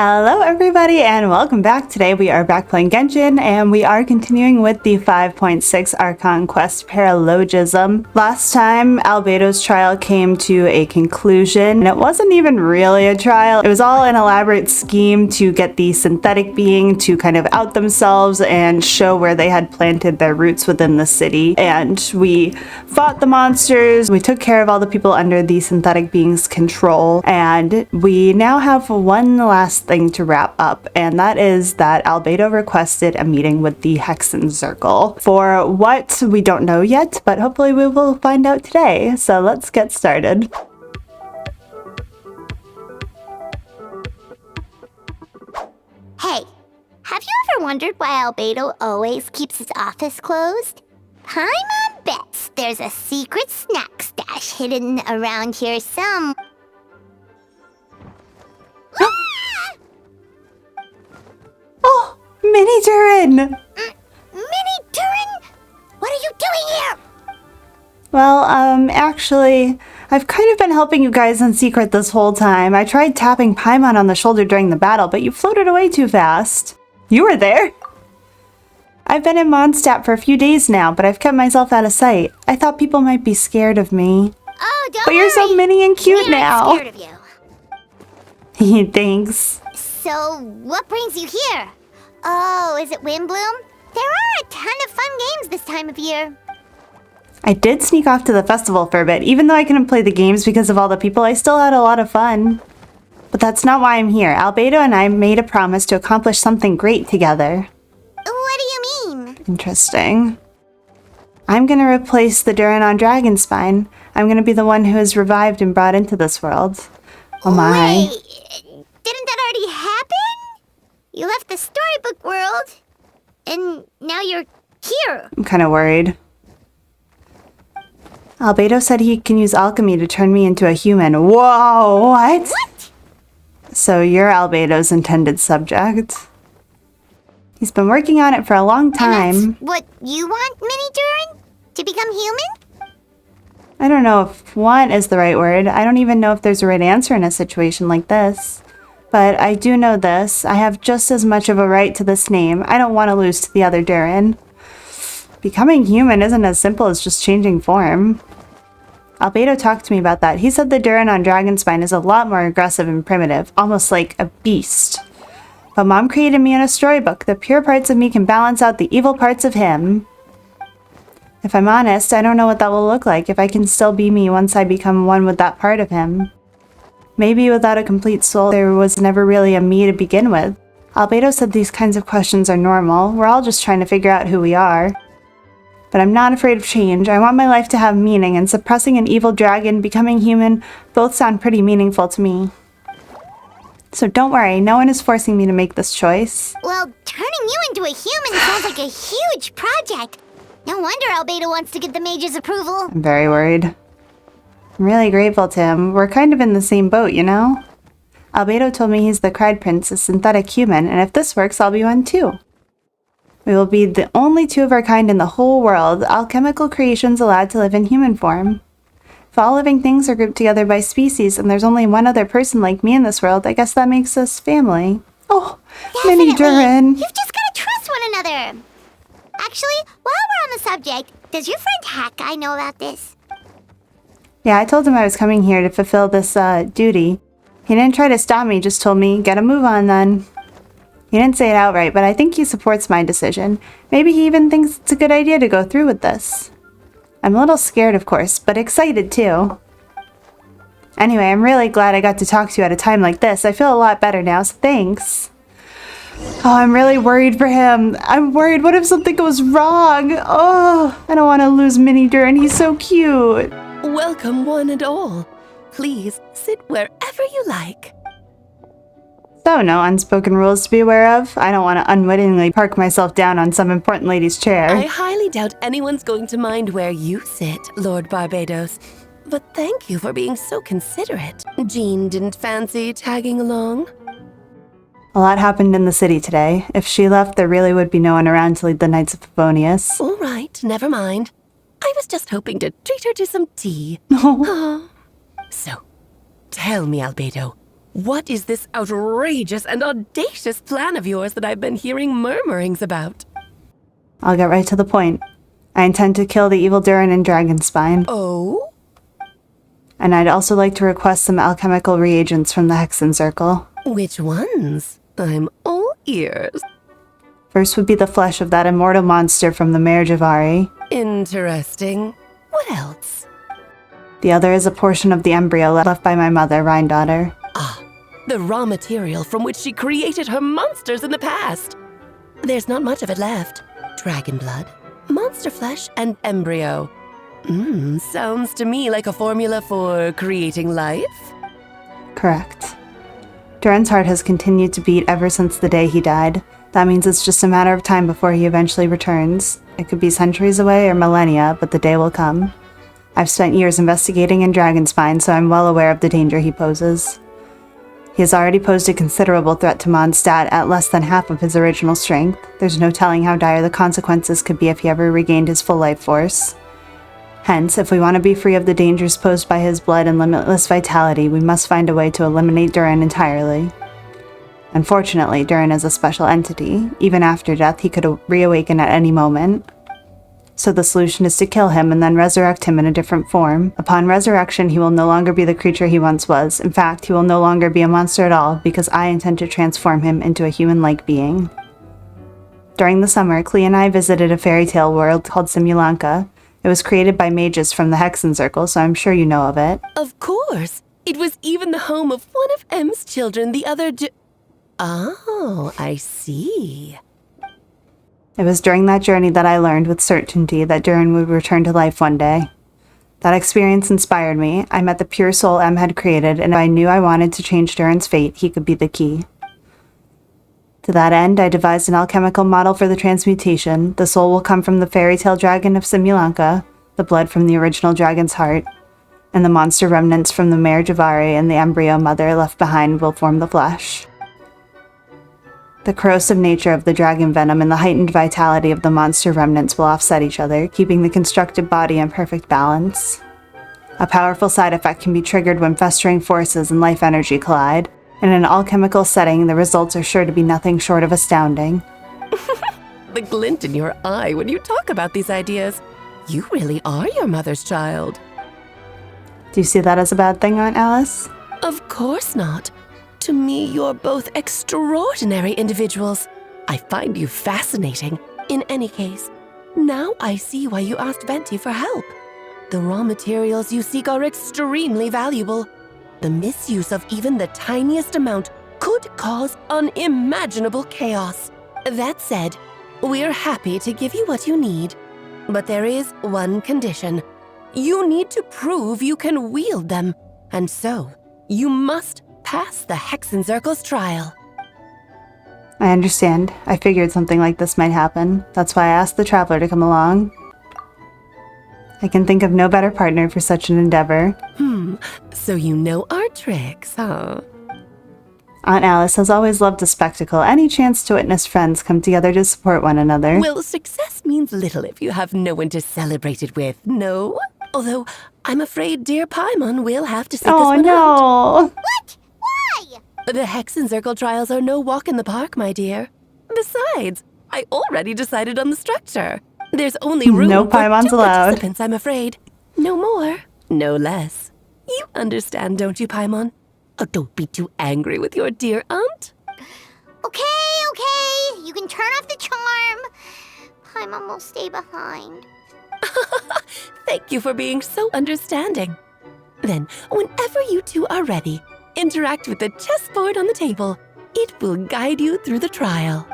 Hello everybody and welcome back. Today we are back playing Genshin and we are continuing with the 5.6 Archon quest Paralogism. Last time Albedo's trial came to a conclusion and it wasn't even really a trial. It was all an elaborate scheme to get the synthetic being to kind of out themselves and show where they had planted their roots within the city. And we fought the monsters, we took care of all the people under the synthetic being's control, and we now have one last thing to wrap up, and that is that Albedo requested a meeting with the Hexenzirkel. For what, we don't know yet, but hopefully we will find out today. So let's get started. Hey, have you ever wondered why Albedo always keeps his office closed? Paimon bets there's a secret snack stash hidden around here some... Oh, Mini Durin! Mini Durin? What are you doing here? Well, actually, I've kind of been helping you guys in secret this whole time. I tried tapping Paimon on the shoulder during the battle, but you floated away too fast. You were there? I've been in Mondstadt for a few days now, but I've kept myself out of sight. I thought people might be scared of me. Oh, don't But you're so mini and cute We're now. not scared of you. Thanks. So, what brings you here? Oh, is it Windbloom? There are a ton of fun games this time of year. I did sneak off to the festival for a bit. Even though I couldn't play the games because of all the people, I still had a lot of fun. But that's not why I'm here. Albedo and I made a promise to accomplish something great together. What do you mean? Interesting. I'm gonna replace the Durin on Dragonspine. I'm gonna be the one who is revived and brought into this world. Oh my. Wait, didn't that already happen? You left the storybook world, and now you're here. I'm kind of worried. Albedo said he can use alchemy to turn me into a human. Whoa, what? What? So you're Albedo's intended subject. He's been working on it for a long time. And that's what you want, Mini Durin? To become human? I don't know if want is the right word. I don't even know if there's a right answer in a situation like this. But I do know this. I have just as much of a right to this name. I don't want to lose to the other Durin. Becoming human isn't as simple as just changing form. Albedo talked to me about that. He said the Durin on Dragonspine is a lot more aggressive and primitive, almost like a beast. But Mom created me in a storybook. The pure parts of me can balance out the evil parts of him. If I'm honest, I don't know what that will look like, if I can still be me once I become one with that part of him. Maybe without a complete soul, there was never really a me to begin with. Albedo said these kinds of questions are normal. We're all just trying to figure out who we are. But I'm not afraid of change. I want my life to have meaning, and suppressing an evil dragon, becoming human, both sound pretty meaningful to me. So don't worry, no one is forcing me to make this choice. Well, turning you into a human sounds like a huge project. No wonder Albedo wants to get the mage's approval. I'm very worried. I'm really grateful to him. We're kind of in the same boat, you know? Albedo told me he's the Cried Prince, a synthetic human, and if this works, I'll be one too. We will be the only two of our kind in the whole world, alchemical creations allowed to live in human form. If all living things are grouped together by species and there's only one other person like me in this world, I guess that makes us family. Oh, Mini Durin. You've just gotta trust one another. Actually, while we're on the subject, does your friend Hack Guy know about this? Yeah, I told him I was coming here to fulfill this, duty. He didn't try to stop me, just told me, get a move on then. He didn't say it outright, but I think he supports my decision. Maybe he even thinks it's a good idea to go through with this. I'm a little scared, of course, but excited too. Anyway, I'm really glad I got to talk to you at a time like this. I feel a lot better now, so thanks. Oh, I'm really worried for him. I'm worried, what if something goes wrong? Oh, I don't want to lose Mini Durin, he's so cute. Welcome, one and all. Please sit wherever you like. So, no unspoken rules to be aware of? I don't want to unwittingly park myself down on some important lady's chair. I highly doubt anyone's going to mind where you sit, Lord Barbados. But thank you for being so considerate. Jean didn't fancy tagging along? A lot happened in the city today. If she left, there really would be no one around to lead the Knights of Favonius. All right, never mind. I was just hoping to treat her to some tea. Oh. So, tell me, Albedo, What is this outrageous and audacious plan of yours that I've been hearing murmurings about? I'll get right to the point. I intend to kill the evil Durin and Dragonspine. Oh? And I'd also like to request some alchemical reagents from the Hexenzirkel. Which ones? I'm all ears. First would be the flesh of that immortal monster from the Mare Javari. Interesting. What else? The other is a portion of the embryo left by my mother, Rhindaughter. Ah, the raw material from which she created her monsters in the past. There's not much of it left. Dragon blood, monster flesh, and embryo. Sounds to me like a formula for creating life. Correct. Durin's heart has continued to beat ever since the day he died. That means it's just a matter of time before he eventually returns. It could be centuries away or millennia, but the day will come. I've spent years investigating in Dragonspine, so I'm well aware of the danger he poses. He has already posed a considerable threat to Mondstadt at less than half of his original strength. There's no telling how dire the consequences could be if he ever regained his full life force. Hence, if we want to be free of the dangers posed by his blood and limitless vitality, we must find a way to eliminate Durin entirely. Unfortunately, Durin is a special entity. Even after death, he could reawaken at any moment. So the solution is to kill him and then resurrect him in a different form. Upon resurrection, he will no longer be the creature he once was. In fact, he will no longer be a monster at all, because I intend to transform him into a human-like being. During the summer, Klee and I visited a fairy tale world called Simulanka. It was created by mages from the Hexenzirkel, so I'm sure you know of it. Of course. It was even the home of one of M's children, the other Oh, I see. It was during that journey that I learned with certainty that Durin would return to life one day. That experience inspired me. I met the pure soul M had created, and if I knew I wanted to change Durin's fate, he could be the key. To that end, I devised an alchemical model for the transmutation. The soul will come from the fairy tale dragon of Simulanka, the blood from the original dragon's heart, and the monster remnants from the Mare Javari and the embryo mother left behind will form the flesh. The corrosive nature of the dragon venom and the heightened vitality of the monster remnants will offset each other, keeping the constructed body in perfect balance. A powerful side effect can be triggered when festering forces and life energy collide. In an alchemical setting, the results are sure to be nothing short of astounding. The glint in your eye when you talk about these ideas. You really are your mother's child. Do you see that as a bad thing, Aunt Alice? Of course not. To me, you're both extraordinary individuals. I find you fascinating. In any case, now I see why you asked Venti for help. The raw materials you seek are extremely valuable. The misuse of even the tiniest amount could cause unimaginable chaos. That said, we're happy to give you what you need. But there is one condition. You need to prove you can wield them. And so, you must pass the Hexenzirkel's trial. I understand. I figured something like this might happen. That's why I asked the Traveler to come along. I can think of no better partner for such an endeavor. So you know our tricks, huh? Aunt Alice has always loved a spectacle, any chance to witness friends come together to support one another. Well, success means little if you have no one to celebrate it with, no? Although, I'm afraid dear Paimon will have to sit this one out. Oh, no! What? Why? The Hexenzirkel trials are no walk in the park, my dear. Besides, I already decided on the structure. There's only room No for Paimons 2 allowed. participants, I'm afraid. No more, no less. You understand, don't you, Paimon? Oh, don't be too angry with your dear aunt. Okay. You can turn off the charm. Paimon will stay behind. Thank you for being so understanding. Then, whenever you two are ready, interact with the chessboard on the table. It will guide you through the trial.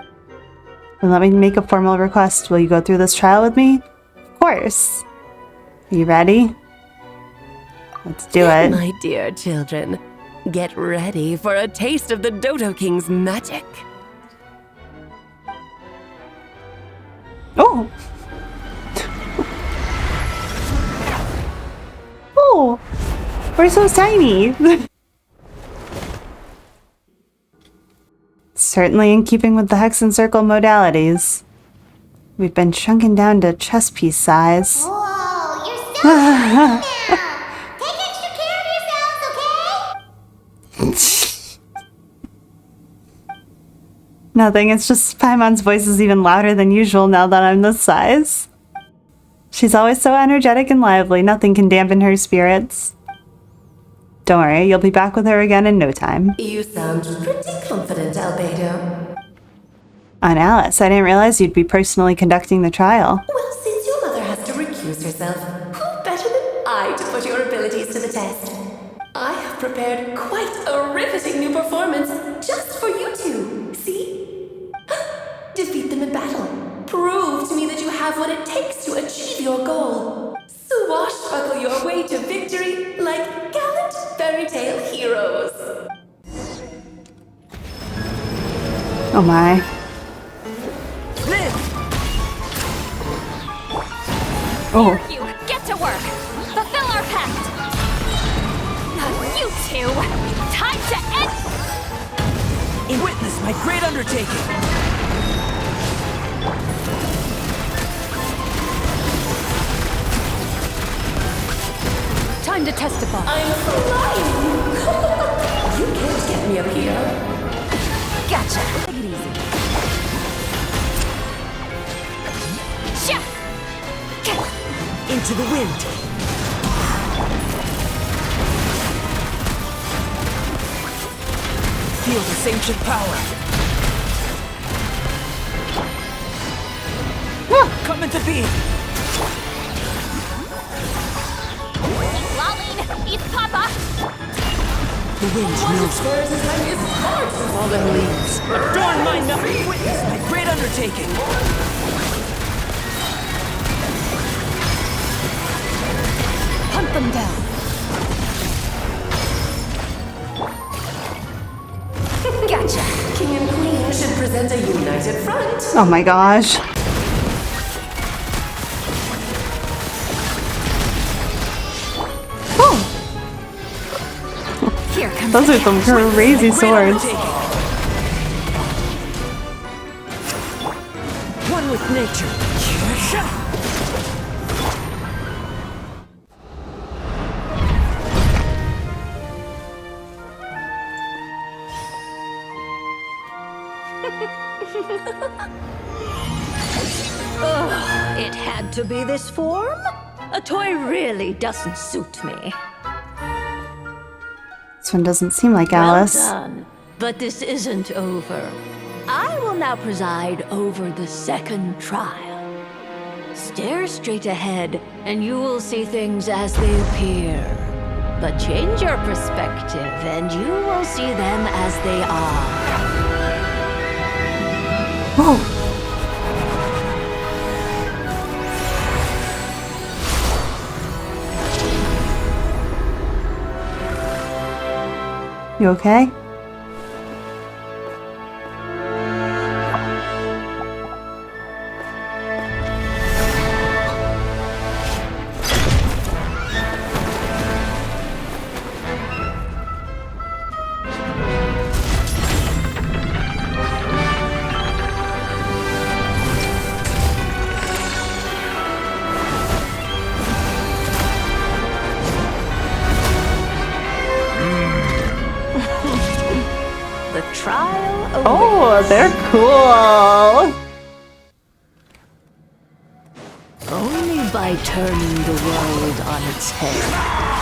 Then let me make a formal request. Will you go through this trial with me? Of course. Are you ready? Let's do it. My dear children, get ready for a taste of the Dodo King's magic. Oh! Oh! We're so tiny! Certainly in keeping with the Hexenzirkel modalities. We've been shrunken down to chess piece size. Whoa, you're so now. Take extra care of yourselves, okay? Nothing, it's just Paimon's voice is even louder than usual now that I'm this size. She's always so energetic and lively, nothing can dampen her spirits. Don't worry, you'll be back with her again in no time. You sound pretty confident, Albedo. On Alice, I didn't realize you'd be personally conducting the trial. Well, since your mother has to recuse herself, who better than I to put your abilities to the test? I have prepared quite a riveting new performance just for you two. See? Defeat them in battle. Prove to me that you have what it takes to achieve your goal. Swashbuckle your way to victory like gallant fairy tale heroes. Oh my. Oh. You get to work. Fulfill our pact. Now you two, time to end. Witness my great undertaking. Time to testify. I'm flying. You can't get me up here. Gotcha. Take it easy. Sha! Into the wind. Feel this ancient power. Come into being. Lolling, eat Papa. The wind knows There's a tiniest part of fallen leaves. Adorn my nothing. Witness my great undertaking. Hunt them down. Gotcha. King and Queen should present a united front. Oh my gosh. Here comes Those are some crazy swords. One with nature. It had to be this form? A toy really doesn't suit me. This one doesn't seem like Well Alice. done. But this isn't over. I will now preside over the second trial. Stare straight ahead, and you will see things as they appear. But change your perspective, and you will see them as they are. Whoa. You okay? The trial awaits. Oh, they're cool. Only by turning the world on its head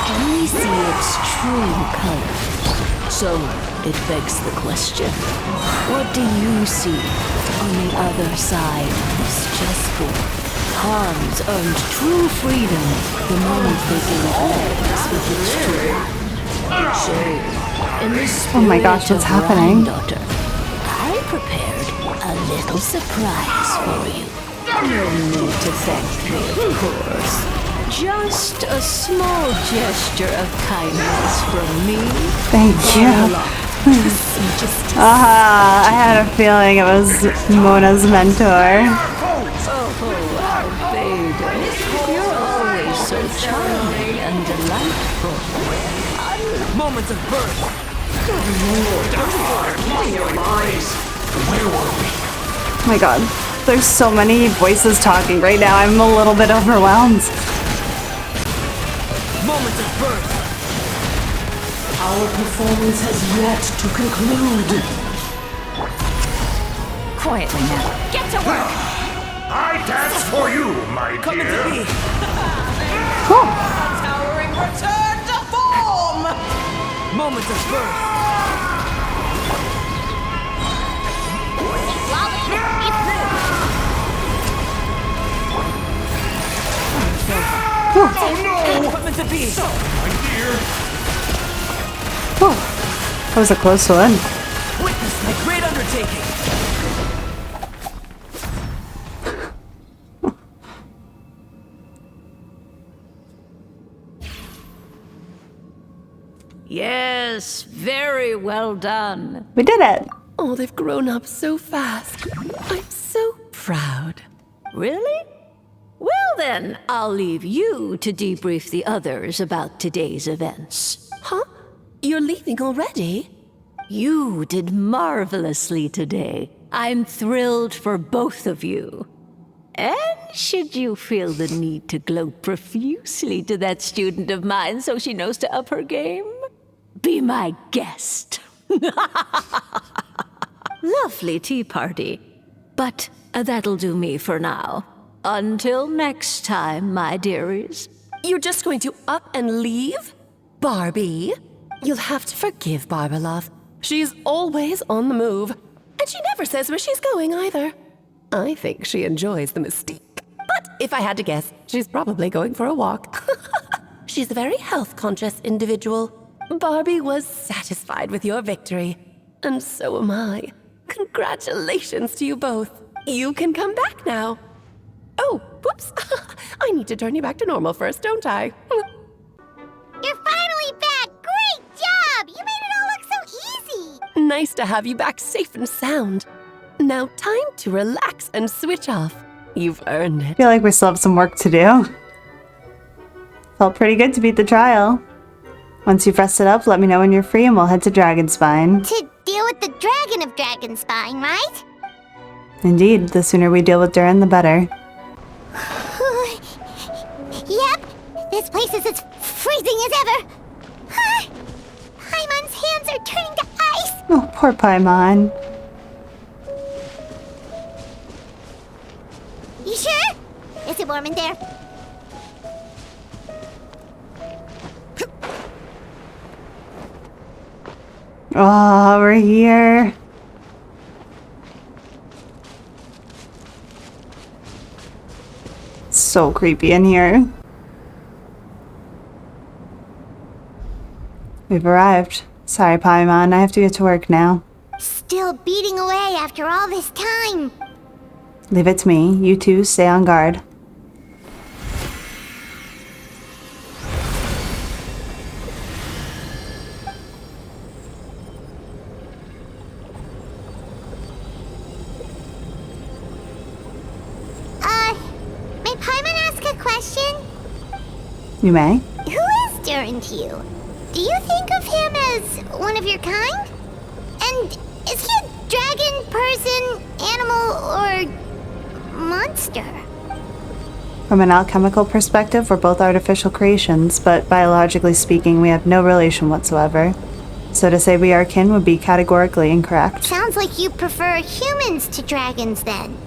can we see its true colors. So, it begs the question, what do you see on the other side of this chessboard? Pawns earned true freedom the moment they gave legs with its true hand. So, in the Oh my gosh, spirit what's of happening? Granddaughter, I prepared a little surprise for you. No need to thank me, of course. Just a small gesture of kindness from me. Thank you. I had a feeling it was Mona's mentor. Albedo, you're always so charming and delightful. Moments of birth. Oh my god. There's so many voices talking right now. I'm a little bit overwhelmed. Moments of birth. Our performance has yet to conclude. Quietly now. Get to work! I dance for you, my Come into dear. me. Towering return to form! Moments of birth. Oh no! Come into be. My dear. That was a close one. Witness my great undertaking. Yes, very well done. We did it. Oh, they've grown up so fast. I'm so proud. Really? Well then, I'll leave you to debrief the others about today's events. Huh? You're leaving already? You did marvelously today. I'm thrilled for both of you. And should you feel the need to gloat profusely to that student of mine so she knows to up her game, be my guest. Lovely tea party. But that'll do me for now. Until next time, my dearies. You're just going to up and leave? Barbie? You'll have to forgive Barbalov. She's always on the move. And she never says where she's going either. I think she enjoys the mystique. But if I had to guess, she's probably going for a walk. She's a very health-conscious individual. Barbie was satisfied with your victory. And so am I. Congratulations to you both. You can come back now. Oh, whoops. I need to turn you back to normal first, don't I? You're finally back! Great job! You made it all look so easy! Nice to have you back safe and sound. Now time to relax and switch off. You've earned I it. feel like we still have some work to do. Felt pretty good to beat the trial. Once you've rested up, let me know when you're free and we'll head to Dragonspine. To deal with the Dragon of Dragonspine, right? Indeed, the sooner we deal with Durin, the better. Yep, this place is as freezing as ever. Paimon's hands are turning to ice. Oh, poor Paimon. You sure? Is it warm in there? Oh, we're here. So creepy in here. We've arrived. Sorry, Paimon, I have to get to work now. Still beating away after all this time. Leave it to me. You two stay on guard. May Paimon ask a question? You may. Who is Durin to you? Do you think of him as one of your kind? And is he a dragon, person, animal, or monster? From an alchemical perspective, we're both artificial creations, but biologically speaking, we have no relation whatsoever. So to say we are kin would be categorically incorrect. Sounds like you prefer humans to dragons then.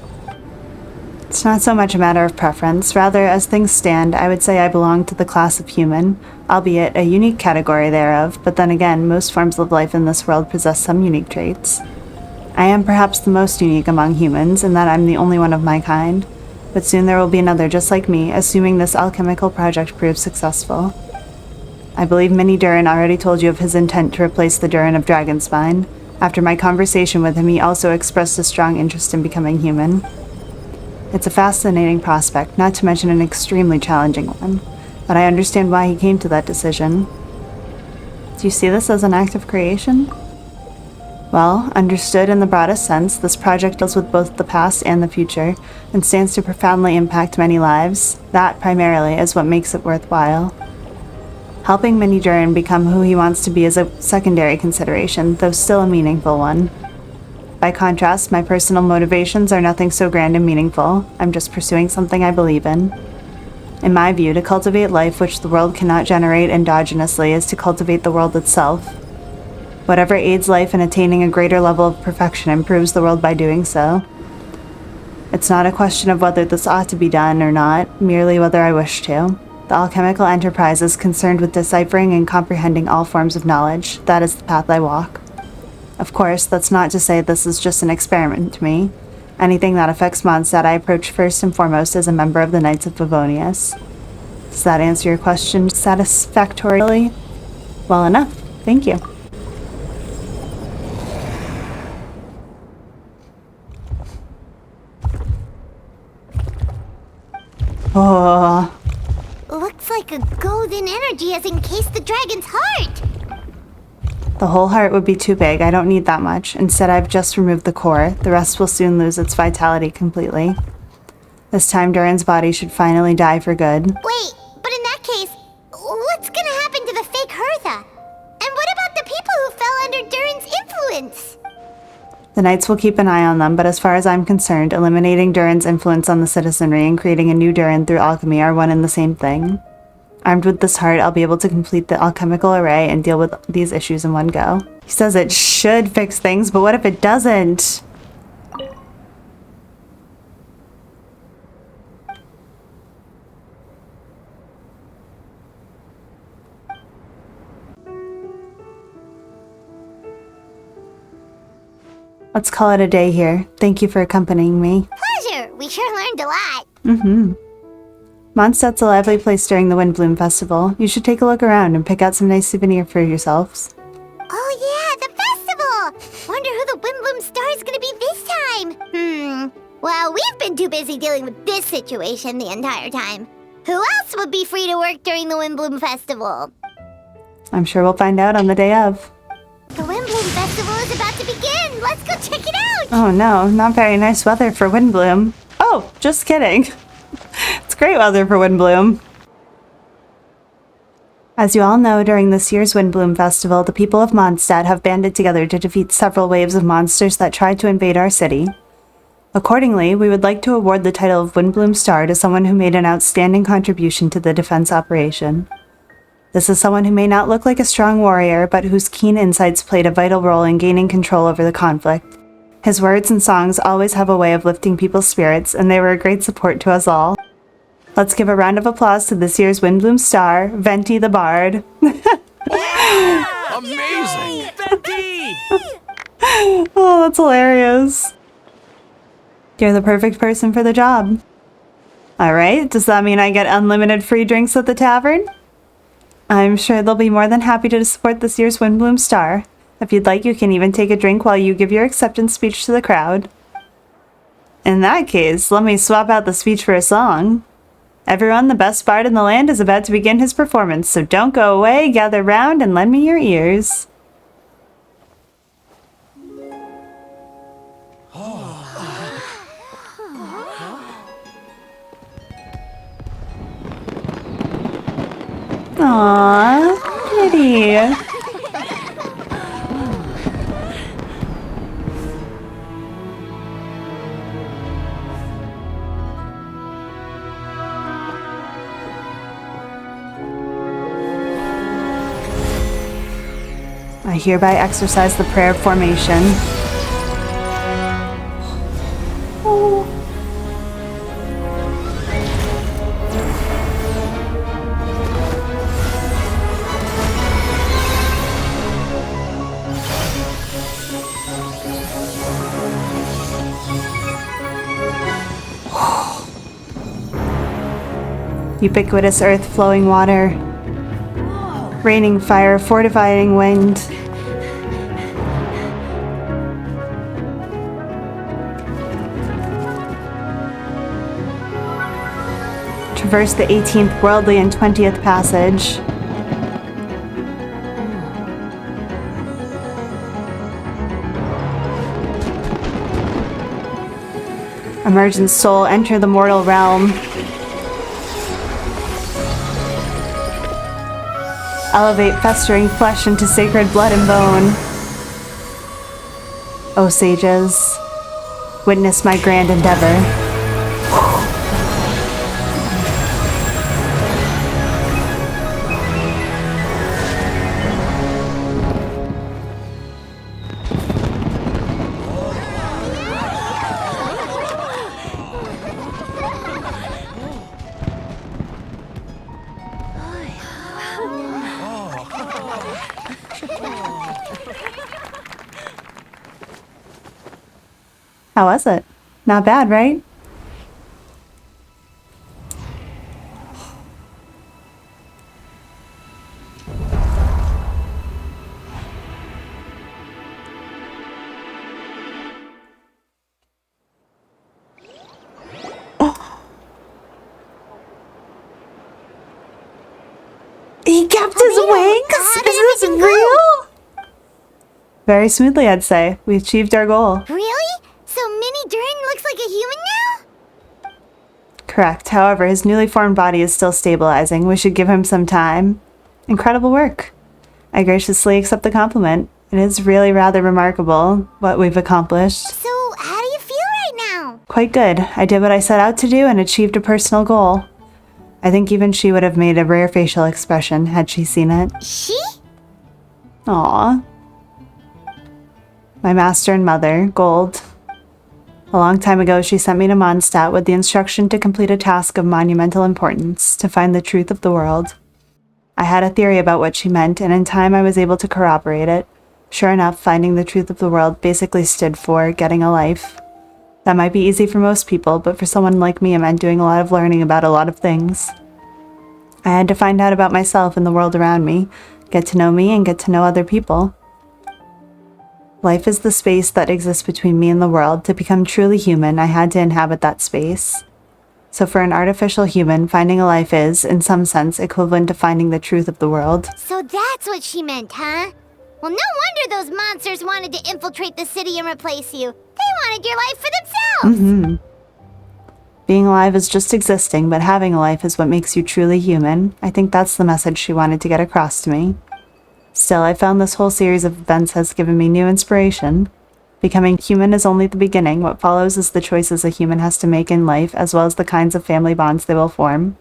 It's not so much a matter of preference. Rather, as things stand, I would say I belong to the class of human, albeit a unique category thereof, but then again, most forms of life in this world possess some unique traits. I am perhaps the most unique among humans, in that I'm the only one of my kind, but soon there will be another just like me, assuming this alchemical project proves successful. I believe Mini Durin already told you of his intent to replace the Durin of Dragonspine. After my conversation with him, he also expressed a strong interest in becoming human. It's a fascinating prospect, not to mention an extremely challenging one, but I understand why he came to that decision. Do you see this as an act of creation? Well, understood in the broadest sense, this project deals with both the past and the future, and stands to profoundly impact many lives. That, primarily, is what makes it worthwhile. Helping Mini Durin become who he wants to be is a secondary consideration, though still a meaningful one. By contrast, my personal motivations are nothing so grand and meaningful. I'm just pursuing something I believe in. In my view, to cultivate life which the world cannot generate endogenously is to cultivate the world itself. Whatever aids life in attaining a greater level of perfection improves the world by doing so. It's not a question of whether this ought to be done or not, merely whether I wish to. The alchemical enterprise is concerned with deciphering and comprehending all forms of knowledge. That is the path I walk. Of course, that's not to say this is just an experiment to me. Anything that affects Mondstadt I approach first and foremost as a member of the Knights of Favonius. Does that answer your question satisfactorily? Well enough. Thank you. Oh. Looks like a golden energy has encased the dragon's heart. The whole heart would be too big. I don't need that much. Instead, I've just removed the core. The rest will soon lose its vitality completely. This time, Durin's body should finally die for good. Wait, but in that case, what's gonna happen to the fake Hertha? And what about the people who fell under Durin's influence? The Knights will keep an eye on them, but as far as I'm concerned, eliminating Durin's influence on the citizenry and creating a new Durin through alchemy are one and the same thing. Armed with this heart, I'll be able to complete the alchemical array and deal with these issues in one go. He says it should fix things, but what if it doesn't? Let's call it a day here. Thank you for accompanying me. Pleasure. We sure learned a lot. Mondstadt's a lively place during the Windbloom Festival. You should take a look around and pick out some nice souvenir for yourselves. Oh yeah, the festival! Wonder who the Windbloom star is gonna be this time. Well, we've been too busy dealing with this situation the entire time. Who else would be free to work during the Windbloom Festival? I'm sure we'll find out on the day of. The Windbloom Festival is about to begin! Let's go check it out! Oh no, not very nice weather for Windbloom. Oh, just kidding. It's great weather for Windbloom. As you all know, during this year's Windbloom Festival, the people of Mondstadt have banded together to defeat several waves of monsters that tried to invade our city. Accordingly, we would like to award the title of Windbloom Star to someone who made an outstanding contribution to the defense operation. This is someone who may not look like a strong warrior, but whose keen insights played a vital role in gaining control over the conflict. His words and songs always have a way of lifting people's spirits, and they were a great support to us all. Let's give a round of applause to this year's Windbloom Star, Venti the Bard. Amazing! Betty! Oh, that's hilarious. You're the perfect person for the job. Alright, does that mean I get unlimited free drinks at the tavern? I'm sure they'll be more than happy to support this year's Windbloom Star. If you'd like, you can even take a drink while you give your acceptance speech to the crowd. In that case, let me swap out the speech for a song. Everyone, the best bard in the land is about to begin his performance, so don't go away, gather round, and lend me your ears. Aww, kitty. I hereby exercise the prayer of formation. Oh. Ubiquitous earth, flowing water, raining fire, fortifying wind. Traverse the 18th worldly and 20th passage. Emergent soul, enter the mortal realm. Elevate festering flesh into sacred blood and bone. O sages, witness my grand endeavor. How was it? Not bad, right? He kept his wings? how did Is this everything go? real? Very smoothly, I'd say. We achieved our goal. Really? So Mini Durin looks like a human now? Correct. However, his newly formed body is still stabilizing. We should give him some time. Incredible work. I graciously accept the compliment. It is really rather remarkable what we've accomplished. So how do you feel right now? Quite good. I did what I set out to do and achieved a personal goal. I think even she would have made a rare facial expression had she seen it. She? Aww. My master and mother, Gold. A long time ago, she sent me to Mondstadt with the instruction to complete a task of monumental importance, to find the truth of the world. I had a theory about what she meant, and in time I was able to corroborate it. Sure enough, finding the truth of the world basically stood for getting a life. That might be easy for most people, but for someone like me, it meant doing a lot of learning about a lot of things. I had to find out about myself and the world around me, get to know me, and get to know other people. Life is the space that exists between me and the world. To become truly human, I had to inhabit that space. So for an artificial human, finding a life is, in some sense, equivalent to finding the truth of the world. So that's what she meant, huh? Well, no wonder those monsters wanted to infiltrate the city and replace you. They wanted your life for themselves! Being alive is just existing, but having a life is what makes you truly human. I think that's the message she wanted to get across to me. Still, I found this whole series of events has given me new inspiration. Becoming human is only the beginning. What follows is the choices a human has to make in life, as well as the kinds of family bonds they will form.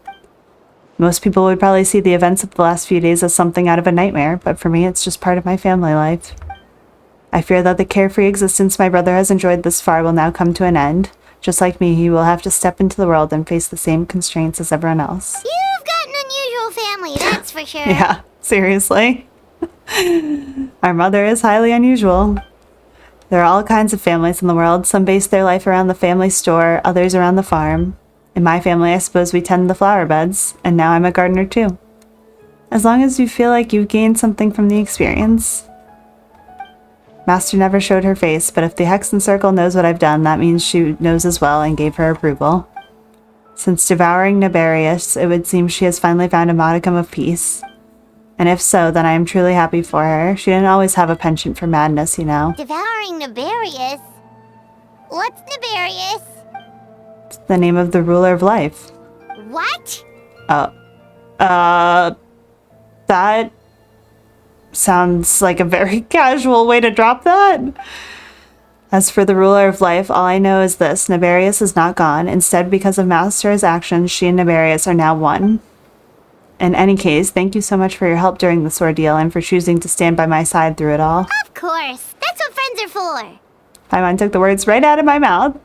Most people would probably see the events of the last few days as something out of a nightmare, but for me it's just part of my family life. I fear that the carefree existence my brother has enjoyed this far will now come to an end. Just like me, he will have to step into the world and face the same constraints as everyone else. You've got an unusual family, that's for sure. Yeah, seriously. Our mother is highly unusual. There are all kinds of families in the world. Some base their life around the family store, others around the farm. In my family, I suppose we tend the flower beds, and now I'm a gardener too. As long as you feel like you've gained something from the experience. Master never showed her face, but if the Hexenzirkel knows what I've done, that means she knows as well and gave her approval. Since devouring Nabarius, it would seem she has finally found a modicum of peace. And if so, then I am truly happy for her. She didn't always have a penchant for madness, you know. Devouring Nabarius? What's Nabarius? It's the name of the ruler of life. What? That sounds like a very casual way to drop that. As for the ruler of life, all I know is this: Nabarius is not gone. Instead, because of Master's actions, she and Nabarius are now one. In any case, thank you so much for your help during this ordeal and for choosing to stand by my side through it all. Of course. That's what friends are for. Paimon took the words right out of my mouth.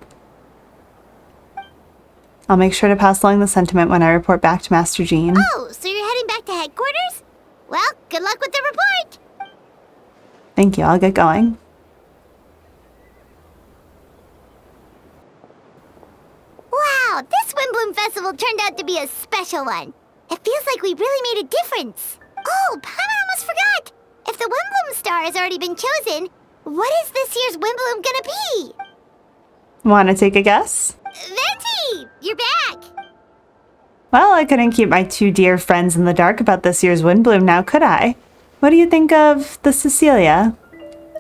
I'll make sure to pass along the sentiment when I report back to Master Jean. Oh, so you're heading back to headquarters? Well, good luck with the report. Thank you, I'll get going. Wow, this Windbloom Festival turned out to be a special one. It feels like we really made a difference. Oh, Paimon almost forgot. If the Windbloom star has already been chosen, what is this year's Windbloom gonna be? Want to take a guess? Venti, you're back. Well, I couldn't keep my two dear friends in the dark about this year's Windbloom now, could I? What do you think of the Cecilia?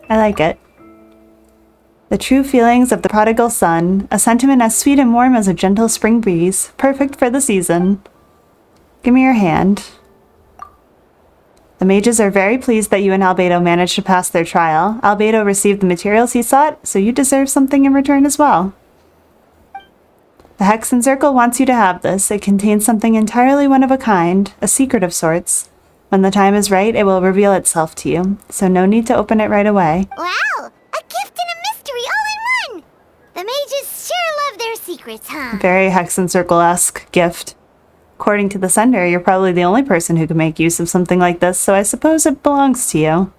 I like it. The true feelings of the prodigal son, a sentiment as sweet and warm as a gentle spring breeze, perfect for the season. Give me your hand. The mages are very pleased that you and Albedo managed to pass their trial. Albedo received the materials he sought, so you deserve something in return as well. The Hexenzirkel wants you to have this. It contains something entirely one of a kind, a secret of sorts. When the time is right, it will reveal itself to you, so no need to open it right away. Wow, a gift and a mystery all in one. The mages sure love their secrets, huh? Very Hexenzirkel-esque gift. According to the sender, you're probably the only person who can make use of something like this, so I suppose it belongs to you.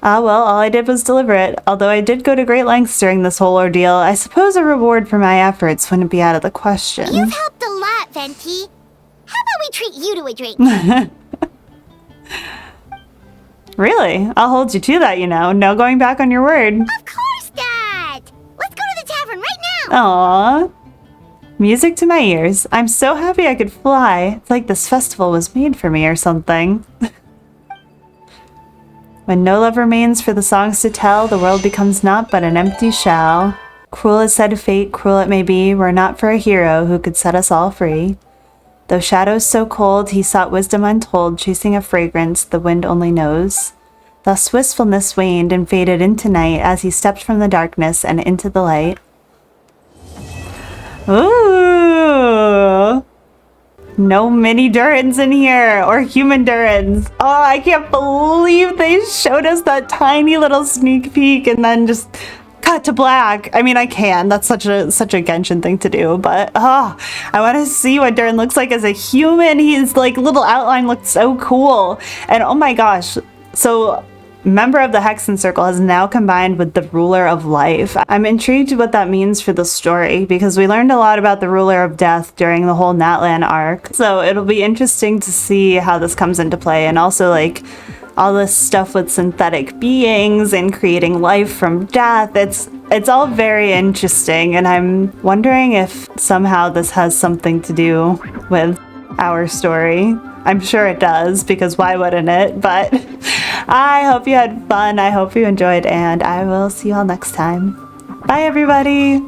Ah, well, all I did was deliver it. Although I did go to great lengths during this whole ordeal, I suppose a reward for my efforts wouldn't be out of the question. You've helped a lot, Venti. How about we treat you to a drink? Really? I'll hold you to that, you know. No going back on your word. Of course not! Let's go to the tavern right now! Aww. Music to my ears. I'm so happy I could fly. It's like this festival was made for me or something. When no love remains for the songs to tell, the world becomes naught but an empty shell. Cruel is said fate, cruel it may be, were not for a hero who could set us all free. Though shadows so cold, he sought wisdom untold, chasing a fragrance the wind only knows. Thus wistfulness waned and faded into night as he stepped from the darkness and into the light. Ooh! No mini Durins in here, or human Durins. Oh, I can't believe they showed us that tiny little sneak peek and then just cut to black. I mean, I can. That's such a Genshin thing to do, but I want to see what Durin looks like as a human. His like little outline looked so cool. And oh my gosh. So member of the Hexenzirkel has now combined with the ruler of life. I'm intrigued what that means for the story because we learned a lot about the ruler of death during the whole Natlan arc. So it'll be interesting to see how this comes into play, and also like all this stuff with synthetic beings and creating life from death. It's all very interesting, and I'm wondering if somehow this has something to do with our story. I'm sure it does, because why wouldn't it? But I hope you had fun. I hope you enjoyed, and I will see you all next time. Bye, everybody.